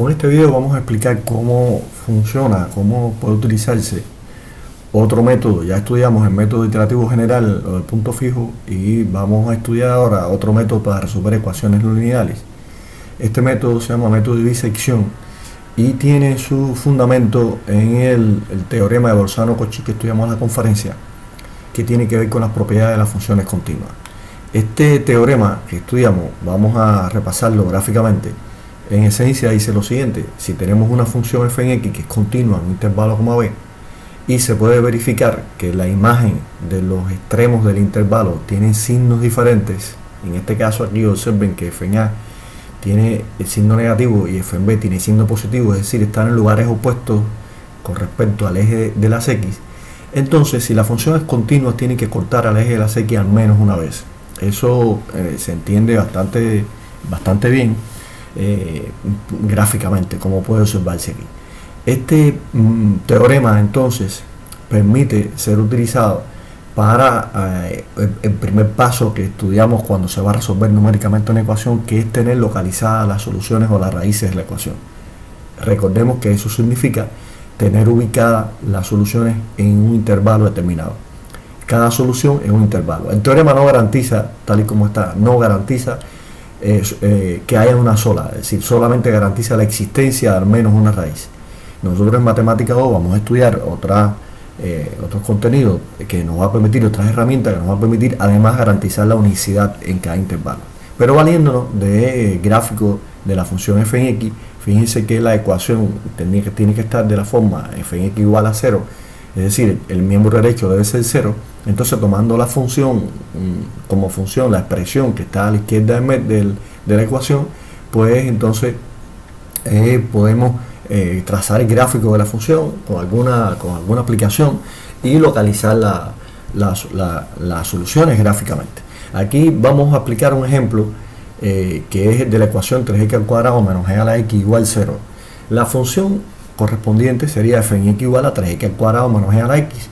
Con este video vamos a explicar cómo funciona, cómo puede utilizarse otro método. Ya estudiamos el método iterativo general o el punto fijo y vamos a estudiar ahora otro método para resolver ecuaciones no lineales. Este método se llama método de bisección y tiene su fundamento en el teorema de Bolzano-Cauchy que estudiamos en la conferencia, que tiene que ver con las propiedades de las funciones continuas. Este teorema que estudiamos vamos a repasarlo gráficamente. En esencia dice lo siguiente: si tenemos una función f en x que es continua en un intervalo como b y se puede verificar que la imagen de los extremos del intervalo tienen signos diferentes, en este caso aquí observen que f en a tiene el signo negativo y f en b tiene signo positivo, es decir, están en lugares opuestos con respecto al eje de las x. Entonces, si la función es continua, tiene que cortar al eje de las x al menos una vez. Eso se entiende bastante bien gráficamente, como puede observarse aquí. Este teorema entonces permite ser utilizado para el primer paso que estudiamos cuando se va a resolver numéricamente una ecuación, que es tener localizadas las soluciones o las raíces de la ecuación. Recordemos que eso significa tener ubicadas las soluciones en un intervalo determinado. Cada solución en un intervalo. El teorema no garantiza, tal y como está, no garantiza que haya una sola, es decir, solamente garantiza la existencia de al menos una raíz. Nosotros en Matemática 2 vamos a estudiar otros contenidos que nos va a permitir, otras herramientas que nos va a permitir además garantizar la unicidad en cada intervalo. Pero valiéndonos de gráfico de la función f en x, fíjense que la ecuación tiene que estar de la forma f en x igual a 0, es decir, el miembro derecho debe ser 0. Entonces, tomando la función como función, la expresión que está a la izquierda de la ecuación, pues entonces podemos trazar el gráfico de la función con alguna aplicación y localizar las soluciones gráficamente. Aquí vamos a aplicar un ejemplo que es el de la ecuación 3x al cuadrado menos g a la x igual 0. La función correspondiente sería f en x igual a 3x al cuadrado menos g a la x.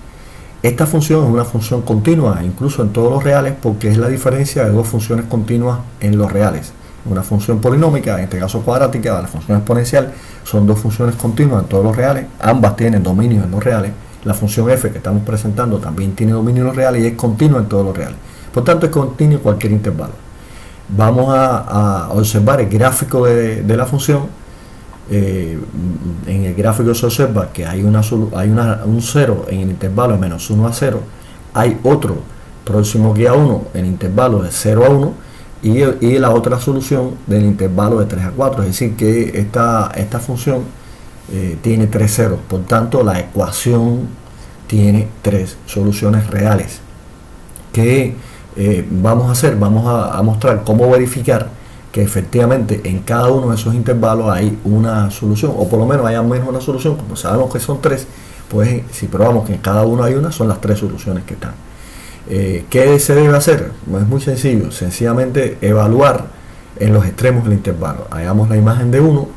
Esta función es una función continua, incluso en todos los reales, porque es la diferencia de dos funciones continuas en los reales. Una función polinómica, en este caso cuadrática, la función exponencial, son dos funciones continuas en todos los reales. Ambas tienen dominio en los reales. La función f que estamos presentando también tiene dominio en los reales y es continua en todos los reales. Por tanto, es continua en cualquier intervalo. Vamos a observar el gráfico de la función. En el gráfico se observa que hay un 0 en el intervalo de menos 1 a 0, hay otro próximo que a 1 en el intervalo de 0 a 1 y la otra solución del intervalo de 3 a 4, es decir que esta función tiene 3 ceros, por tanto la ecuación tiene 3 soluciones reales. ¿Qué vamos a hacer? Vamos a mostrar cómo verificar que efectivamente en cada uno de esos intervalos hay una solución, o por lo menos hay al menos una solución. Como sabemos que son 3, pues si probamos que en cada uno hay una, son las 3 soluciones que están. ¿Qué se debe hacer? Es muy sencillo, sencillamente evaluar en los extremos del intervalo. Hagamos la imagen de 1,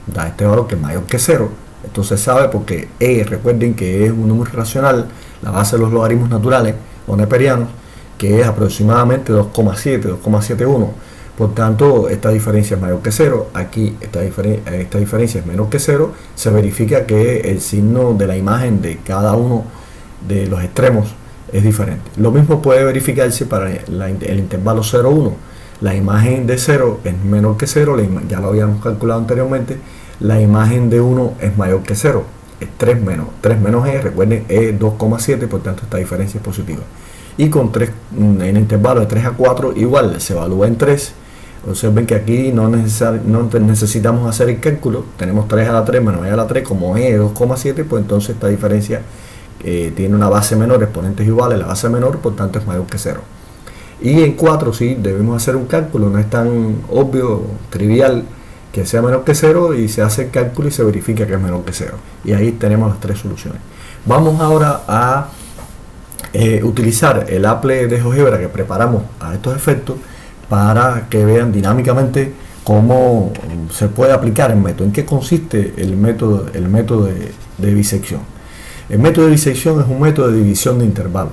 da este valor que es mayor que 0, entonces sabe porque recuerden que es un número racional, la base de los logaritmos naturales o neperianos, que es aproximadamente 2,71. Por tanto, esta diferencia es mayor que 0. Aquí esta diferencia es menor que 0. Se verifica que el signo de la imagen de cada uno de los extremos es diferente. Lo mismo puede verificarse para el intervalo 0,1. La imagen de 0 es menor que 0. Ya lo habíamos calculado anteriormente. La imagen de 1 es mayor que 0. Es 3 menos e. Recuerden, e es 2,7. Por tanto, esta diferencia es positiva. Y con 3 en el intervalo de 3 a 4 igual se evalúa en 3. Observen que aquí no necesitamos hacer el cálculo. Tenemos 3 a la 3 menos e a la 3, como e es 2,7, pues entonces esta diferencia tiene una base menor, exponentes iguales, la base menor, por tanto es mayor que 0. Y en 4 sí debemos hacer un cálculo, no es tan obvio, trivial que sea menor que 0, y se hace el cálculo y se verifica que es menor que 0. Y ahí tenemos las 3 soluciones. Vamos ahora a utilizar el applet de GeoGebra que preparamos a estos efectos para que vean dinámicamente cómo se puede aplicar el método, en qué consiste el método de bisección. El método de bisección es un método de división de intervalos.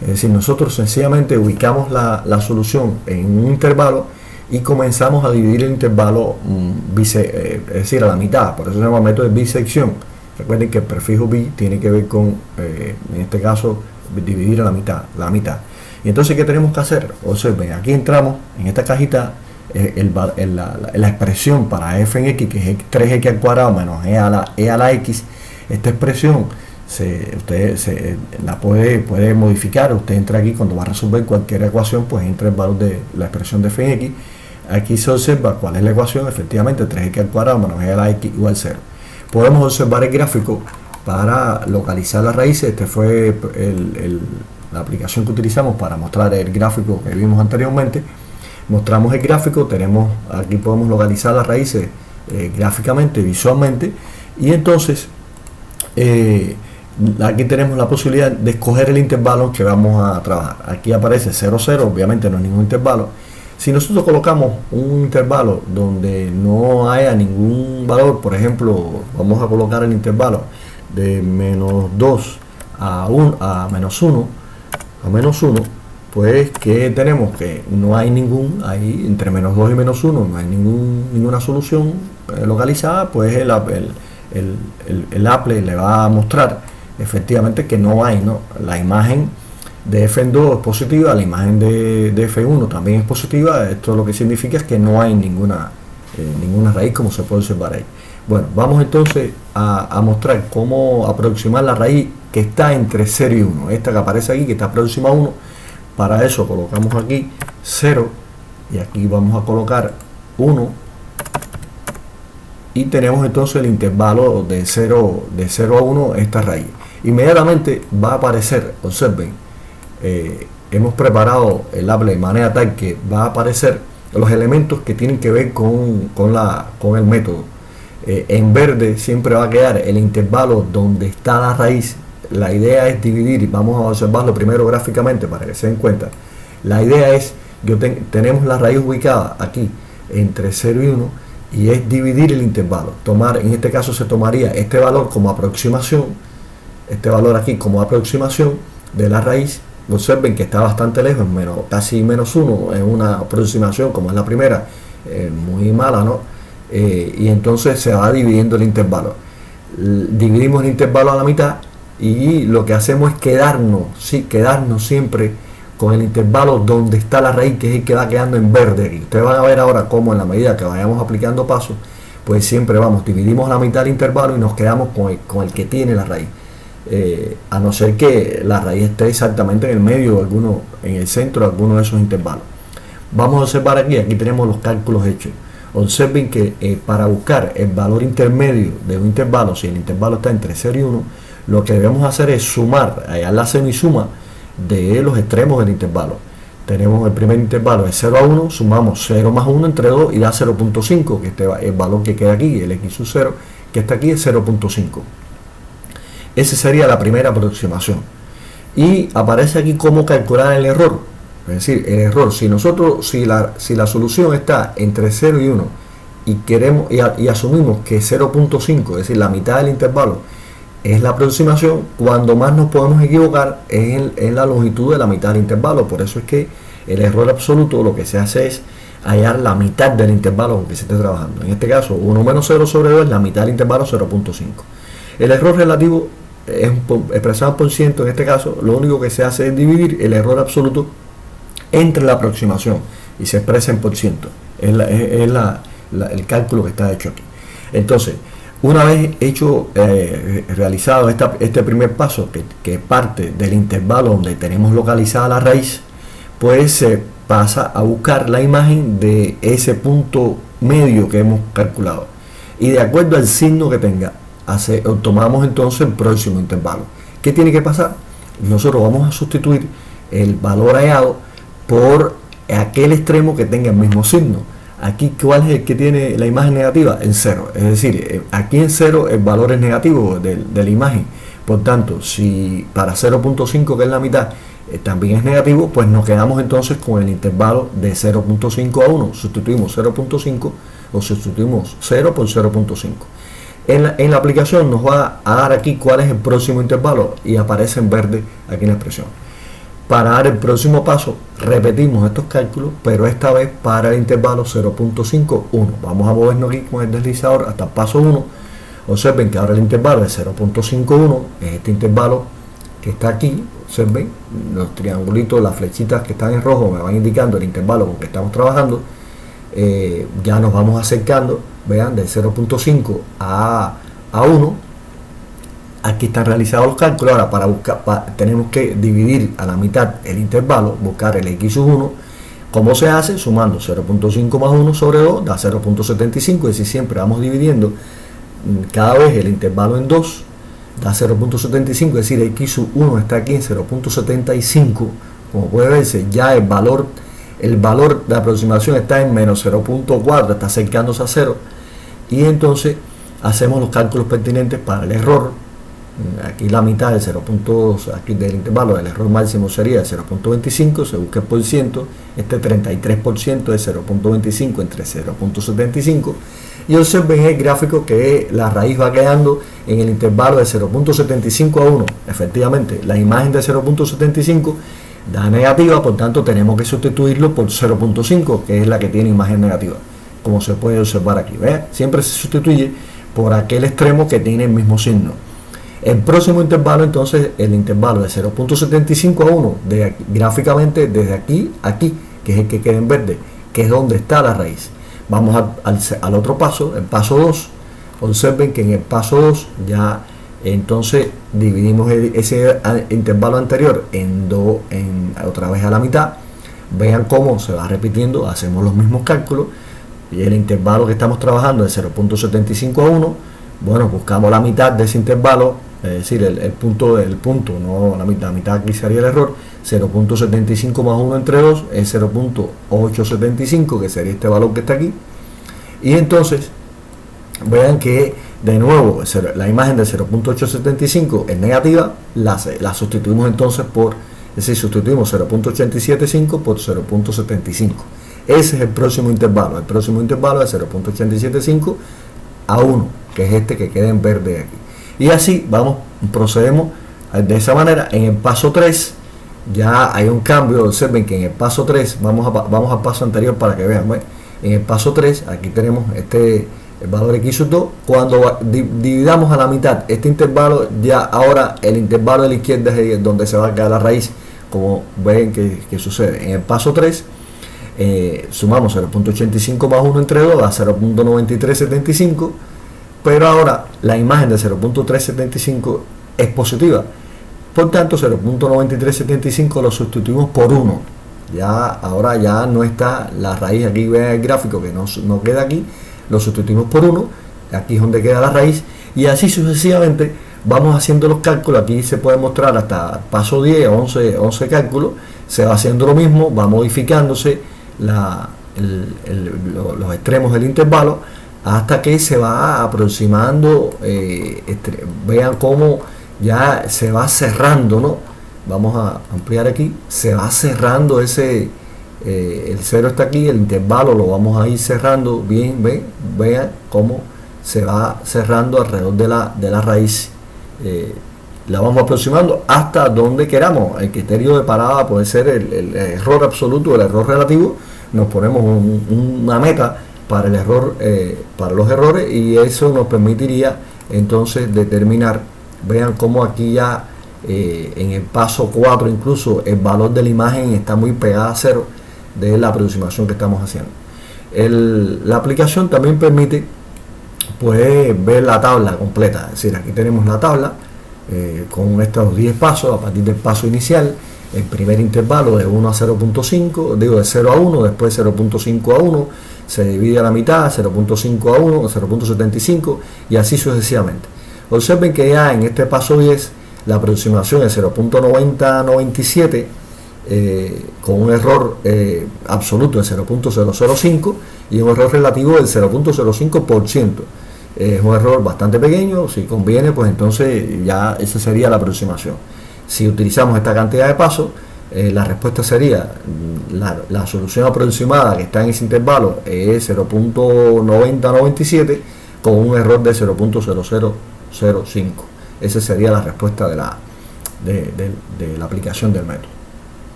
Es decir, nosotros sencillamente ubicamos la solución en un intervalo y comenzamos a dividir el intervalo es decir, a la mitad. Por eso se llama método de bisección. Recuerden que el prefijo bi tiene que ver con, en este caso, dividir a la mitad, Y entonces, ¿qué tenemos que hacer? Observen, aquí entramos en esta cajita, la expresión para f en x, que es 3x al cuadrado menos e a la x. Esta expresión usted la puede modificar. Usted entra aquí cuando va a resolver cualquier ecuación, pues entra el valor de la expresión de f en x. Aquí se observa cuál es la ecuación, efectivamente 3x al cuadrado menos e a la x igual 0. Podemos observar el gráfico para localizar las raíces. Este fue la aplicación que utilizamos para mostrar el gráfico que vimos anteriormente. Mostramos el gráfico, aquí podemos localizar las raíces gráficamente, visualmente, y entonces aquí tenemos la posibilidad de escoger el intervalo que vamos a trabajar. Aquí aparece 0, 0, obviamente no es ningún intervalo. Si nosotros colocamos un intervalo donde no haya ningún valor, por ejemplo, vamos a colocar el intervalo de menos 2 a menos 1, pues que tenemos que no hay ahí entre menos 2 y menos 1, no hay ninguna solución localizada, pues el Apple le va a mostrar efectivamente que no hay, ¿no? La imagen de f en 2 es positiva, la imagen de f1 también es positiva. Esto lo que significa es que no hay ninguna raíz, como se puede observar ahí. Bueno, vamos entonces a mostrar cómo aproximar la raíz que está entre 0 y 1. Esta que aparece aquí, que está próxima a 1. Para eso colocamos aquí 0 y aquí vamos a colocar 1 y tenemos entonces el intervalo de 0 a 1, esta raíz. Inmediatamente va a aparecer, observen, hemos preparado el Apple de manera tal que va a aparecer los elementos que tienen que ver con el método. En verde siempre va a quedar el intervalo donde está la raíz. La idea es dividir, vamos a observarlo primero gráficamente para que se den cuenta. La idea es, tenemos la raíz ubicada aquí entre 0 y 1 y es dividir el intervalo. En este caso se tomaría este valor como aproximación, este valor aquí como aproximación de la raíz. Observen que está bastante lejos, casi menos 1, es una aproximación como es la primera, muy mala, ¿no? Y entonces se va dividiendo el intervalo. Dividimos el intervalo a la mitad y lo que hacemos es quedarnos siempre con el intervalo donde está la raíz, que es el que va quedando en verde. Y ustedes van a ver ahora cómo en la medida que vayamos aplicando pasos, pues siempre dividimos a la mitad el intervalo y nos quedamos con el que tiene la raíz. A no ser que la raíz esté exactamente en el medio, en el centro de alguno de esos intervalos. Vamos a observar aquí tenemos los cálculos hechos. Observen que para buscar el valor intermedio de un intervalo, si el intervalo está entre 0 y 1, lo que debemos hacer es sumar, hallar la semisuma de los extremos del intervalo. Tenemos el primer intervalo de 0 a 1, sumamos 0 más 1 entre 2 y da 0.5, que el valor que queda aquí, el x sub 0, que está aquí es 0.5. Esa sería la primera aproximación. Y aparece aquí cómo calcular el error. Es decir, el error, si la solución está entre 0 y 1 y asumimos que 0.5, es decir, la mitad del intervalo, es la aproximación, cuando más nos podemos equivocar es en la longitud de la mitad del intervalo. Por eso es que el error absoluto lo que se hace es hallar la mitad del intervalo con que se esté trabajando. En este caso, 1 menos 0 sobre 2 es la mitad del intervalo, 0.5. El error relativo es expresado por ciento. En este caso, lo único que se hace es dividir el error absoluto entre la aproximación y se expresa en por ciento. Es el cálculo que está hecho aquí. Entonces, una vez realizado este primer paso, que parte del intervalo donde tenemos localizada la raíz, pues se pasa a buscar la imagen de ese punto medio que hemos calculado. Y de acuerdo al signo que tenga, tomamos entonces el próximo intervalo. ¿Qué tiene que pasar? Nosotros vamos a sustituir el valor hallado por aquel extremo que tenga el mismo signo. Aquí, ¿cuál es el que tiene la imagen negativa? En 0. Es decir, aquí en 0 el valor es negativo de la imagen. Por tanto, si para 0.5, que es la mitad, también es negativo, pues nos quedamos entonces con el intervalo de 0.5 a 1. Sustituimos 0.5 o sustituimos 0 por 0.5. En la aplicación nos va a dar aquí cuál es el próximo intervalo y aparece en verde aquí en la expresión. Para dar el próximo paso, repetimos estos cálculos, pero esta vez para el intervalo 0.51. Vamos a movernos aquí con el deslizador hasta el paso 1. Observen que ahora el intervalo es 0.51, es este intervalo que está aquí. Observen los triangulitos, las flechitas que están en rojo me van indicando el intervalo con que estamos trabajando. Ya nos vamos acercando, vean, de 0.5 a 1. Aquí están realizados los cálculos. Ahora para buscar, tenemos que dividir a la mitad el intervalo, buscar el x sub 1. ¿Cómo se hace? Sumando 0.5 más 1 sobre 2 da 0.75, es decir, siempre vamos dividiendo cada vez el intervalo en 2, da 0.75, es decir, x sub 1 está aquí en 0.75. Como puede verse, ya el valor de aproximación está en menos 0.4, está acercándose a 0, y entonces hacemos los cálculos pertinentes para el error. Aquí la mitad del 0. Aquí del intervalo del error máximo sería 0.25, se busca el por ciento, este 33% es 0.25 entre 0.75, y observen el gráfico que la raíz va quedando en el intervalo de 0.75 a 1. Efectivamente, la imagen de 0.75 da negativa, por tanto tenemos que sustituirlo por 0.5, que es la que tiene imagen negativa, como se puede observar aquí. ¿Ve? Siempre se sustituye por aquel extremo que tiene el mismo signo. El próximo intervalo, entonces, el intervalo de 0.75 a 1, gráficamente desde aquí a aquí, que es el que queda en verde, que es donde está la raíz. Vamos al otro paso, el paso 2. Observen que en el paso 2 ya entonces dividimos ese intervalo anterior otra vez a la mitad. Vean cómo se va repitiendo, hacemos los mismos cálculos, y el intervalo que estamos trabajando es 0.75 a 1. Bueno, buscamos la mitad de ese intervalo, es decir, el punto, no la mitad aquí sería el error. 0.75 más 1 entre 2 es 0.875, que sería este valor que está aquí. Y entonces, vean que de nuevo la imagen de 0.875 es negativa, la sustituimos entonces es decir, sustituimos 0.875 por 0.75. Ese es el próximo intervalo. El próximo intervalo es 0.875 a 1, que es este que queda en verde aquí. Y así procedemos de esa manera. En el paso 3 ya hay un cambio. Observen que en el paso 3, vamos al paso anterior para que vean. ¿Ves? En el paso 3, aquí tenemos el valor x sub 2. Cuando dividamos a la mitad este intervalo, ya ahora el intervalo de la izquierda es donde se va a quedar la raíz, como ven que sucede. En el paso 3, sumamos 0.85 más 1 entre 2 a 0.9375, pero ahora la imagen de 0.375 es positiva, por tanto 0.9375 lo sustituimos por 1. Ahora ya no está la raíz, aquí ven el gráfico que no queda aquí, lo sustituimos por 1, aquí es donde queda la raíz, y así sucesivamente vamos haciendo los cálculos. Aquí se puede mostrar hasta paso 10, 11 cálculos, se va haciendo lo mismo, va modificándose los extremos del intervalo hasta que se va aproximando. Vean cómo ya se va cerrando, ¿no? Vamos a ampliar aquí, se va cerrando el 0 está aquí, el intervalo lo vamos a ir cerrando bien. Vean cómo se va cerrando alrededor de la raíz. La vamos aproximando hasta donde queramos. El criterio de parada puede ser el error absoluto o el error relativo. Nos ponemos una meta para el error, para los errores, y eso nos permitiría entonces determinar. Vean cómo aquí ya en el paso 4 incluso el valor de la imagen está muy pegada a 0 de la aproximación que estamos haciendo. La aplicación también permite ver la tabla completa, es decir, aquí tenemos la tabla con estos 10 pasos a partir del paso inicial. El primer intervalo de 1 a 0.5, digo de 0 a 1, después 0.5 a 1, se divide a la mitad, 0.5 a 1, 0.75, y así sucesivamente. Observen que ya en este paso 10 la aproximación es 0.9097, con un error absoluto de 0.005 y un error relativo del 0.05%. Es un error bastante pequeño. Si conviene, pues entonces ya esa sería la aproximación. Si utilizamos esta cantidad de pasos, la respuesta sería la solución aproximada que está en ese intervalo es 0.9097 con un error de 0.0005. Esa sería la respuesta de la aplicación del método.